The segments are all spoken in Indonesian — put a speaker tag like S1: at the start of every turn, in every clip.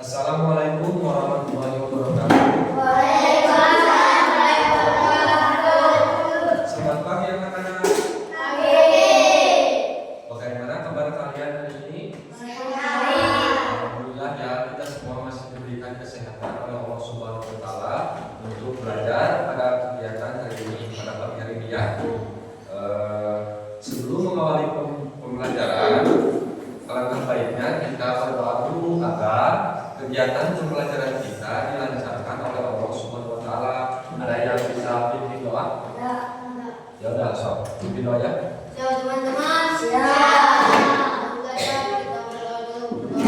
S1: Assalamualaikum warahmatullahi wabarakatuh.
S2: Waalaikumsalam warahmatullahi wabarakatuh.
S1: Selamat pagi anak-anak.
S2: Pagi.
S1: Bagaimana kabar kalian hari ini?
S2: Sehat.
S1: Alhamdulillah ya, kita semua masih diberikan kesehatan oleh Allah Subhanahu wa taala untuk belajar pada kegiatan hari ini, pada pagi hari ini ya. Sebelum mengawali pembelajaran, alangkah baiknya kita berdoa dulu agar kegiatan pembelajaran kita dilancarkan oleh Allah Subhanahu wa taala. Ada yang bisa pimpin doa? Ya udah, so, pimpin doa ya.
S2: Siap teman-teman. Siap. Kita berdoa dulu.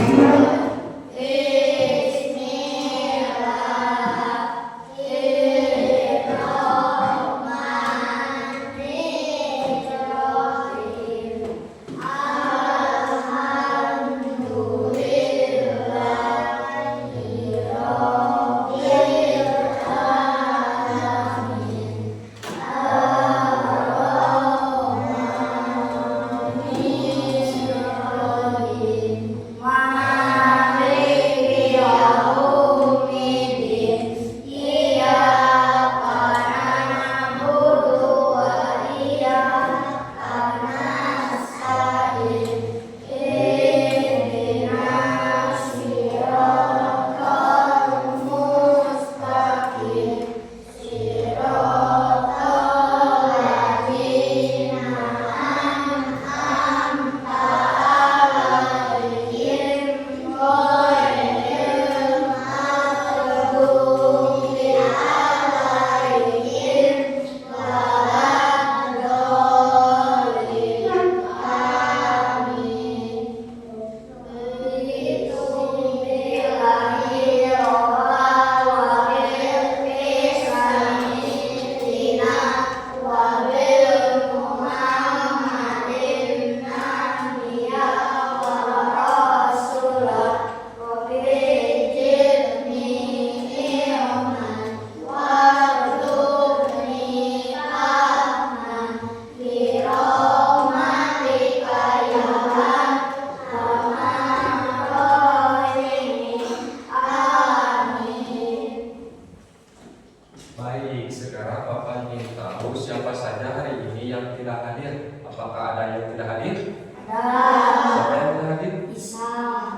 S1: Baik, sekarang Bapak ingin tahu siapa saja hari ini yang tidak hadir. Apakah ada yang tidak hadir? Siapa yang tidak hadir?
S2: Bisa.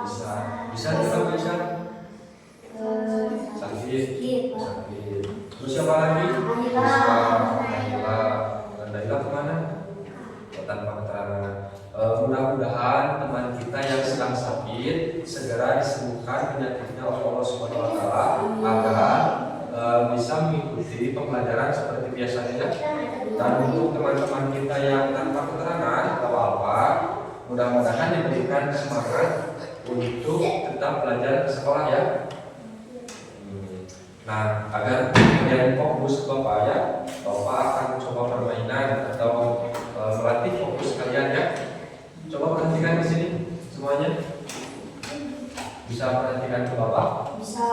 S1: Bisa tidak bisa? Sakit. Terus siapa lagi? Nahila. Nahila kemana? Tanpa keterangan. Mudah-mudahan teman kita yang sedang sakit segera disembuhkan penyakitnya oleh Allah Subhanahu wa taala agar bisa mengikuti pembelajaran seperti biasanya ya. Dan untuk teman-teman kita yang tanpa keterangan atau apa, mudah-mudahan diberikan semangat untuk tetap belajar ke sekolah ya. Nah, agar kalian fokus ke Bapak ya, Bapak akan coba permainan atau melatih fokus kalian ya. Coba perhatikan di sini semuanya. Bisa perhatikan ke Bapak?
S2: Bisa.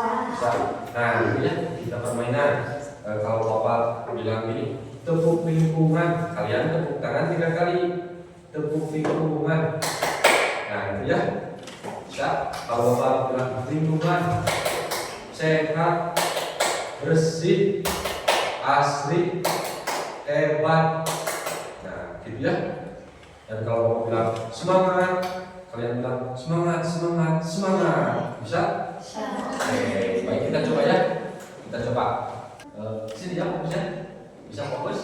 S1: Nah, ini ya, kita permainan. Kalau Bapak bilang gini, tepuk lingkungan, kalian tepuk tangan 3 kali. Tepuk lingkungan. Nah, itu ya. Bisa. Kalau Bapak bilang lingkungan sehat, bersih, asri, hebat. Nah, gitu ya. Dan kalau Bapak bilang semangat, kalian bilang semangat. Bisa? Oke, baik, kita coba ya. Kita coba. Sini ya, fokusnya. Bisa fokus?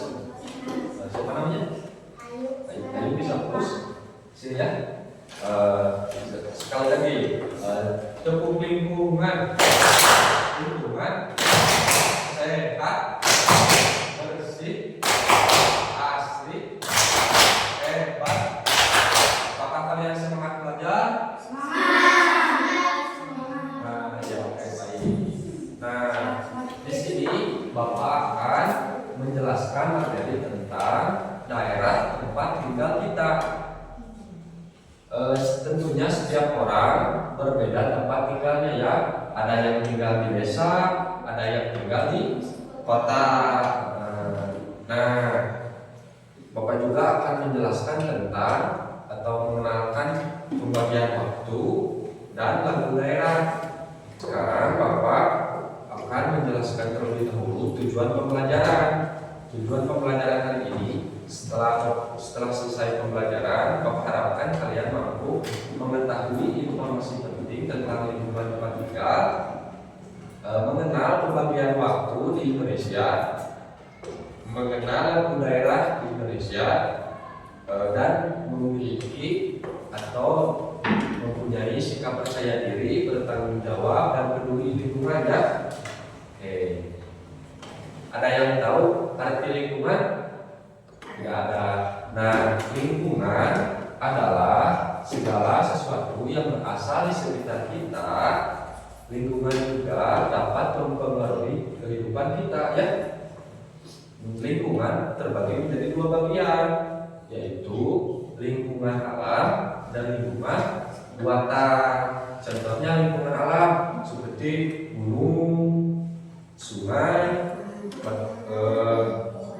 S1: Siapa namanya? Ayu bisa fokus. Sini ya. Sekali lagi. Tepuk lingkungan. Sehat, bersih, asli, hebat. Apakah kalian semangat belajar? Nah, di sini Bapak akan menjelaskan materi tentang daerah tempat tinggal kita. Tentunya setiap orang berbeda tempat tinggalnya ya. Ada yang tinggal di desa, ada yang tinggal di kota. Nah, Bapak juga akan menjelaskan tentang atau mengenalkan pembagian waktu dan lagu daerah. tujuan pembelajaran. Tujuan pembelajaran hari ini, setelah selesai pembelajaran, Bapak harapkan kalian mampu mengetahui informasi penting tentang lingkungan tempat tinggal, mengenal pembagian waktu di Indonesia, mengenal daerah di Indonesia, dan memiliki atau mempunyai sikap percaya diri, bertanggung jawab, dan peduli lingkungan ya. Oke. Ada yang tahu arti lingkungan? Tidak ada. Nah, lingkungan adalah segala sesuatu yang berasal di sekitar kita. Lingkungan juga dapat mempengaruhi kehidupan kita ya. Lingkungan terbagi menjadi dua bagian, yaitu lingkungan alam dan lingkungan buatan. Contohnya lingkungan alam seperti gunung, sungai,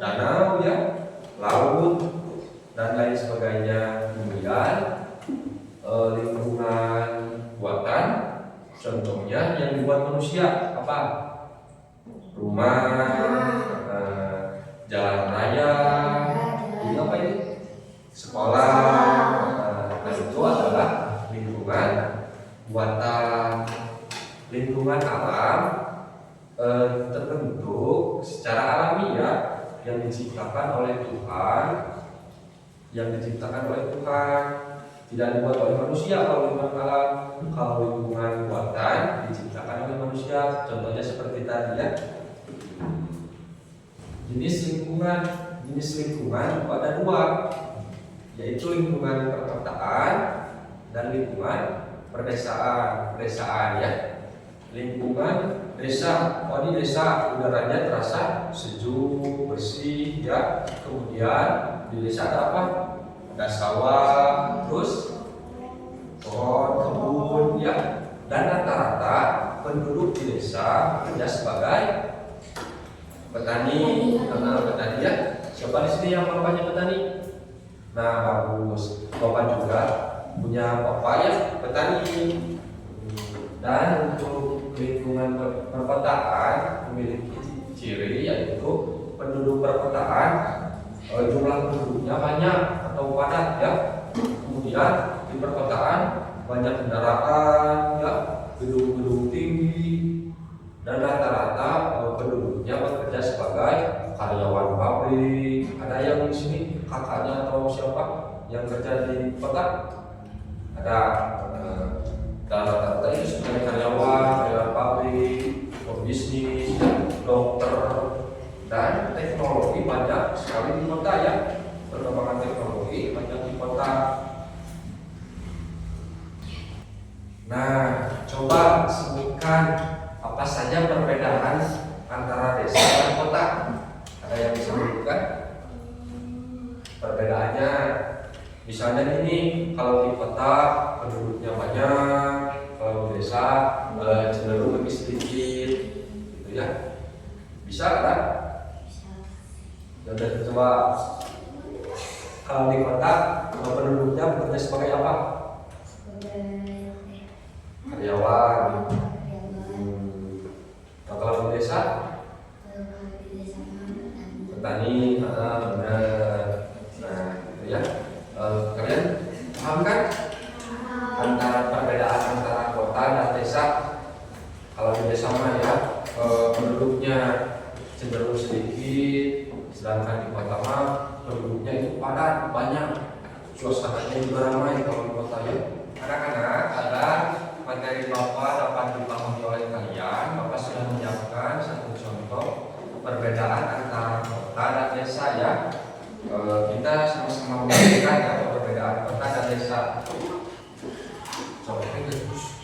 S1: danau ya, laut dan lain sebagainya. Kemudian lingkungan buatan, contohnya yang dibuat manusia apa? Rumah, jalan raya, ini apa ini? Sekolah. Nah, itu adalah lingkungan buatan. Lingkungan alam terbentuk secara alami ya, yang diciptakan oleh Tuhan, tidak dibuat oleh manusia. Kalau lingkungan alam, kalau lingkungan buatan diciptakan oleh manusia. Contohnya seperti tadi ya. Jenis lingkungan ada dua, yaitu lingkungan perkotaan dan lingkungan pedesaan ya. Lingkungan desa, di desa udaranya terasa sejuk, bersih ya. Kemudian di desa ada apa? Ada sawah, terus pohon, kebun ya. Dan rata-rata penduduk di desa bekerja sebagai petani ya. Siapa di sini yang bapaknya petani? Nah, bagus. Bapak juga punya bapak ya petani. Dan untuk lingkungan perkotaan memiliki ciri, yaitu penduduk perkotaan jumlah penduduknya banyak atau padat ya. Kemudian di perkotaan banyak kendaraan ya, gedung-gedung tinggi, dan rata-rata penduduknya bekerja sebagai karyawan pabrik. Ada yang di sini kakaknya atau siapa yang kerja di kota? Ada. Rata-rata itu sebagai karyawan pabrik, pebisnis, dokter, dan teknologi banyak sekali di kota ya. Perkembangan teknologi banyak di kota. Nah, coba sebutkan apa saja perbedaan antara desa dan kota. Ada yang bisa menyebutkan perbedaannya? Misalnya ini, kalau di kota penduduknya banyak, kalau di desa cenderung lebih sedikit, gitu ya. Bisa kan? Bisa. Coba kalau di kota penduduknya bekerja sebagai apa? Karyawan. Kalau di desa? Petani. Benar. Nah, gitu ya. Kalian paham kan antara perbedaan antara kota dan desa? Kalau di desa mah ya penduduknya cenderung sedikit, sedangkan di kota mah penduduknya itu padat, banyak, suasananya juga ramai. Kalau di kota ya, anak-anak, ada materi Bapak dapat dipahami oleh kalian. Bapak sudah menyiapkan satu contoh perbedaan antara kota dan desa ya. Kita sama-sama memberikan ya perbedaan kota dan desa. Contohnya terus.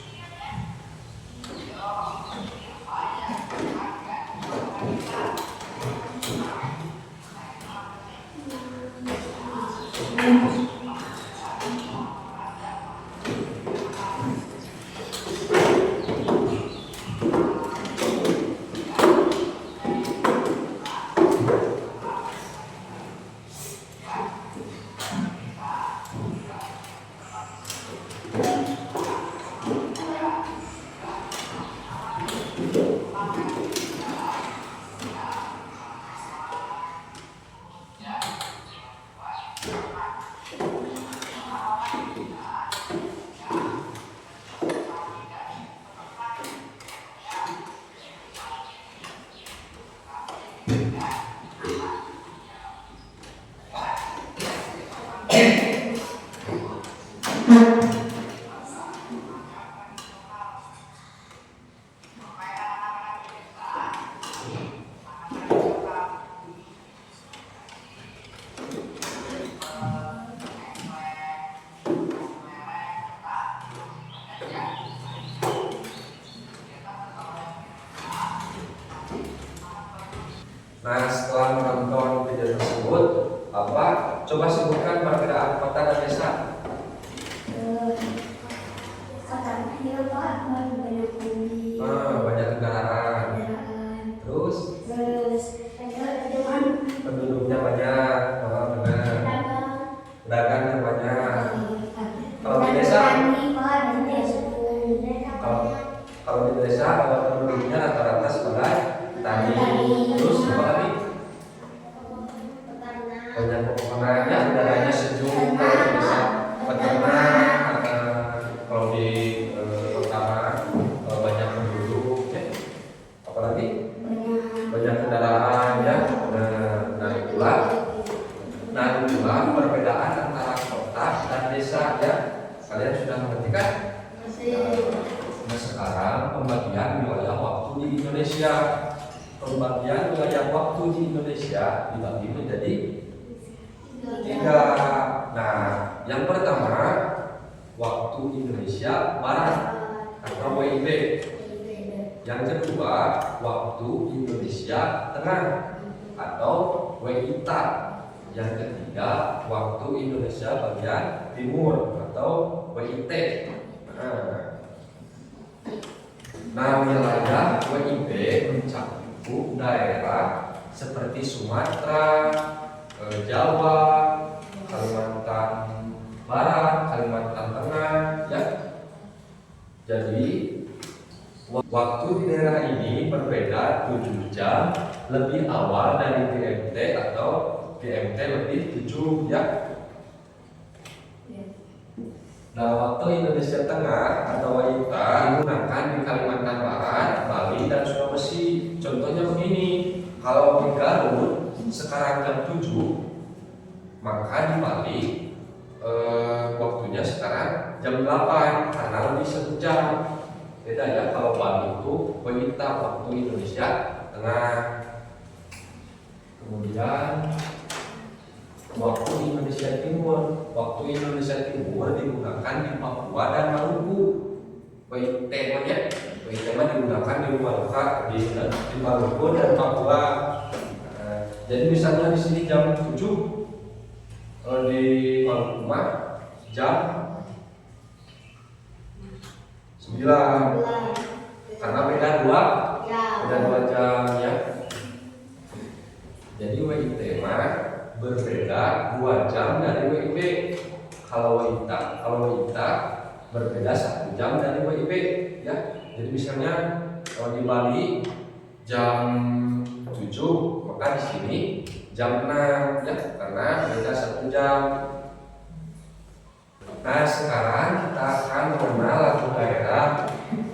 S1: Nah, setelah menonton video tersebut, Bapak coba sebutkan perbedaan kota dan desa.
S2: Kotanya ya Pak, banyak bumi,
S1: Banyak kendaraan. Terus penduduknya banyak. Benar. Pedagangnya banyak. Kalau di desa, kalau di desa penduduknya rata-rata sebagai tani. Terus apa lagi? Banyak pepohonan, ya udaranya sejuk. Kalau di desa peternak, kalau di kota banyak penduduk, ya. Apalagi banyak kendaraan, ya. Nah itulah perbedaan antara kota dan desa, ya. Kalian sudah mengerti kan? Nah sekarang pembagian wilayah waktu di Indonesia. Pembagian wilayah waktu di Indonesia dibagi menjadi 3. Nah, yang pertama waktu Indonesia Barat atau WIB. Yang kedua waktu Indonesia Tengah atau WITA. Yang ketiga waktu Indonesia bagian Timur atau WIT. Nah wilayah WIB mencakup daerah seperti Sumatera, Jawa, Kalimantan Barat, Kalimantan Tengah, ya. Jadi waktu di daerah ini berbeda 7 jam lebih awal dari GMT atau GMT lebih 7, ya. Nah waktu Indonesia Tengah atau WITA digunakan di Kalimantan Barat, Bali, dan Sulawesi. Contohnya begini, kalau di Garut sekarang jam 7, maka di Bali waktunya sekarang jam 8 karena lebih 1 jam. Beda ya, kalau Bali itu WITA waktu Indonesia Tengah. Kemudian waktu Indonesia Timur. Waktu Indonesia Timur digunakan di Papua dan Maluku. WIT digunakan di Maluku dan Papua. Jadi misalnya di sini jam 7, kalau di Maluku mah jam 9. Karena beda 2 jam, ya. Jadi WIT mah berbeda 2 jam dari WIB. Kalau WITA berbeda 1 jam dari WIB, ya. Jadi misalnya kalau di Bali jam 7, maka di sini jam 6, ya, karena beda 1 jam. Nah sekarang kita akan mengenal lagu daerah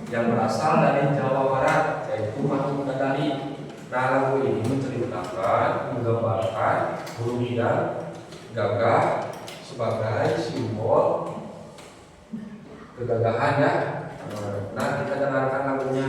S1: yang berasal dari Jawa Barat, yaitu Mahmud Dadali. Nah lagu ini menceritakan, menggambarkan burung dan gagah sebagai simbol kegagahan, ya. Nah kita dengarkan lagunya.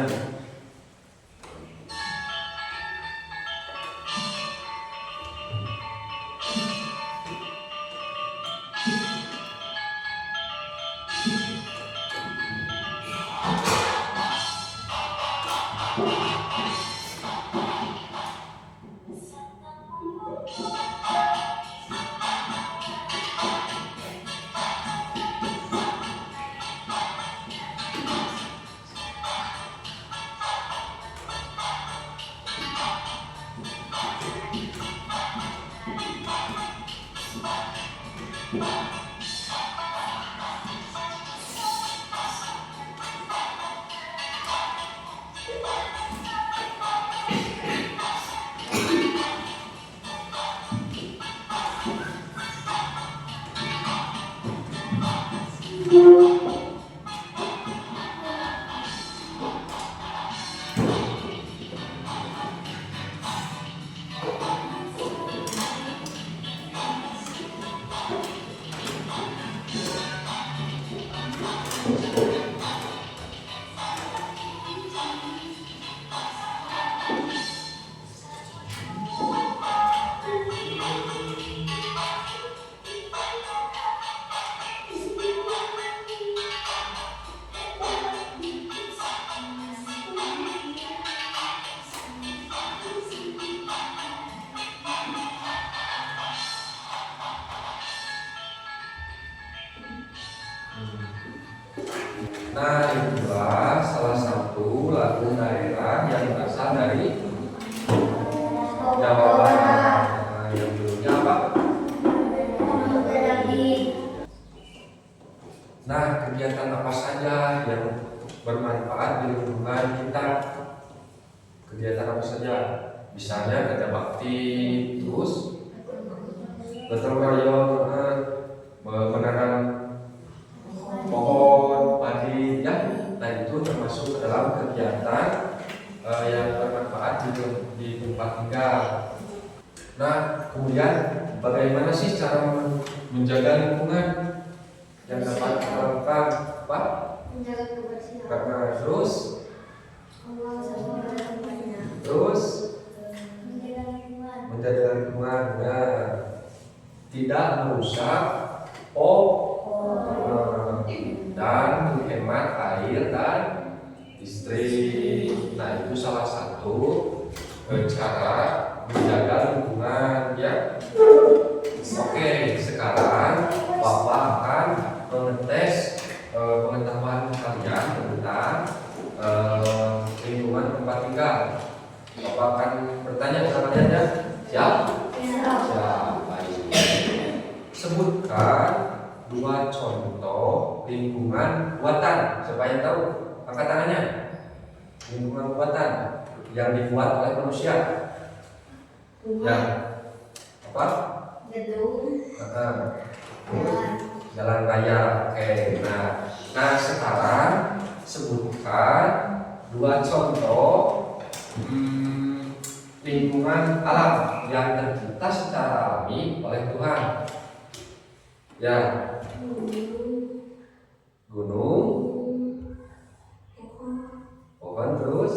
S1: Nah, itulah salah satu lagu daerah yang berasal dari Jawa Barat. Nah, yang judulnya apa? Nah, kegiatan apa saja yang bermanfaat di lingkungan kita? Kegiatan apa saja? Misalnya kerja bakti, terus gotong royong, menanam pohon, padi, ya. Nah, itu termasuk dalam kegiatan yang bermanfaat di tempat tinggal. Nah, kemudian bagaimana sih cara menjaga lingkungan yang dapat kita lakukan? Apa?
S2: Menjaga kebersihan.
S1: Karena terus
S2: Menjaga lingkungan.
S1: menjaga lingkungan, tidak merusak dan menghemat air dan listrik. Nah, itu salah satu cara menjaga lingkungan, ya. Oke, sekarang Bapak akan mengetes pengetahuan kalian tentang lingkungan tempat tinggal. Bapak akan bertanya kepada kalian, ya. Siap? Siap. Baik. Sebutkan 2 contoh lingkungan buatan. Siapa yang tahu? Angkat tangannya. Lingkungan buatan yang dibuat oleh manusia. Ya. Apa?
S2: Gedung.
S1: Jalan raya. Oke. Nah, sekarang sebutkan 2 contoh lingkungan alam yang tercipta secara alami oleh Tuhan. Ya. Gunung, pohon, terus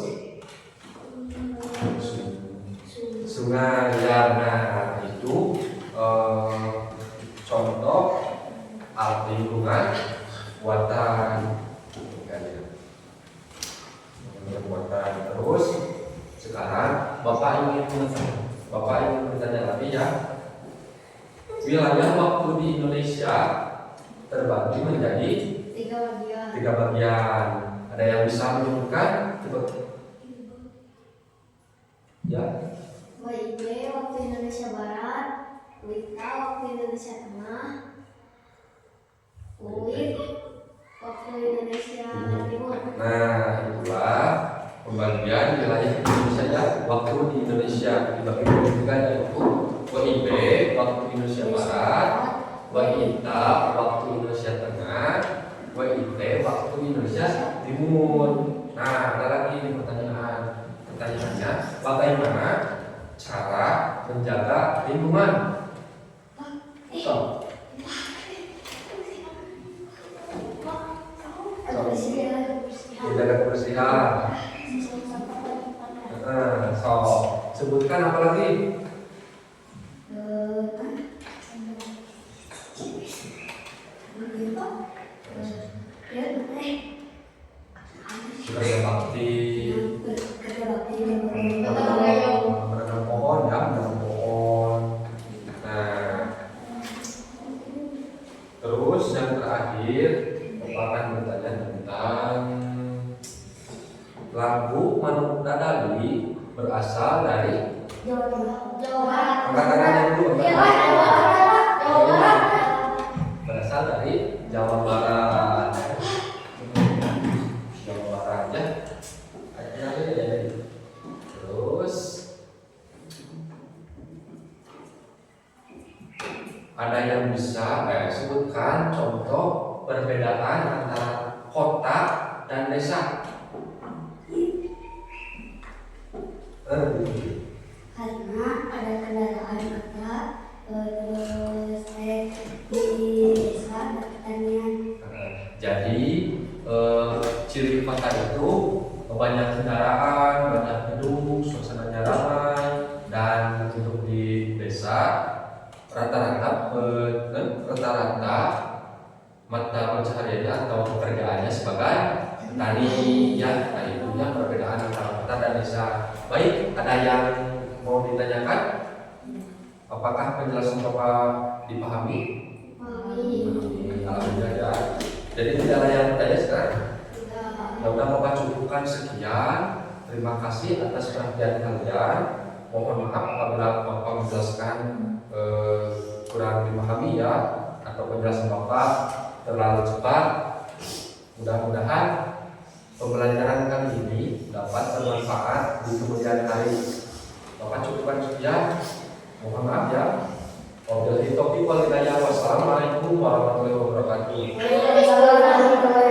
S1: sungai. Ya, nah itu contoh lingkungan buatan. Terus sekarang Bapak ingin bertanya lagi, ya. Wilayah waktu di Indonesia terbagi menjadi 3 bagian. Ada yang bisa menyebutkan? Coba. Ya.
S2: WIB waktu Indonesia Barat, WITA waktu Indonesia Tengah, UIT waktu Indonesia Timur.
S1: Nah, itulah pembagian wilayah Indonesia, ya. Waktu di Indonesia dibagi menjadi 3, yaitu WIB waktu Indonesia Barat, WITA waktu Indonesia Tengah, WIT waktu Indonesia Timur. Nah, ada lagi pertanyaannya, bagaimana cara menjaga lingkungan? Menjaga kebersihan. Sebutkan apa lagi? Kerja bakti, menanam pohon, ya, menanam pohon. Nah, terus yang terakhir Bapak akan bertanya tentang lagu Manuk Dadali berasal dari
S2: Jawa
S1: angkat tangannya dulu.
S2: Barat.
S1: Berasal dari Jawa Barat. Jawa Barat, ya. Terus ada yang bisa sebutkan contoh perbedaan antara kota dan desa?
S2: Karena ada kendaraan kota, terus di desa ada pertanian.
S1: Jadi ciri kota itu banyak kendaraan, banyak gedung, suasananya ramai. Dan untuk di desa rata-rata mata pencahariannya atau pekerjaannya sebagai petani, ya. Nah, itu ya perbedaan antara kota dan desa. Baik, ada yang mau ditanyakan? Apakah penjelasan Bapak dipahami? Alhamdulillah, ya. Jadi tidak ada yang bertanya sekarang? kasih atas perhatian kalian. Mohon maaf apabila Bapak menjelaskan kurang dipahami ya, atau penjelasan Bapak terlalu cepat. Mudah-mudahan pembelajaran kali ini dapat bermanfaat di kemudian hari. Bapak cukupkan sekian. Mohon maaf ya. Wabillahi taufiq wal hidayah. Wassalamualaikum warahmatullahi wabarakatuh.
S2: Waalaikumsalam warahmatullahi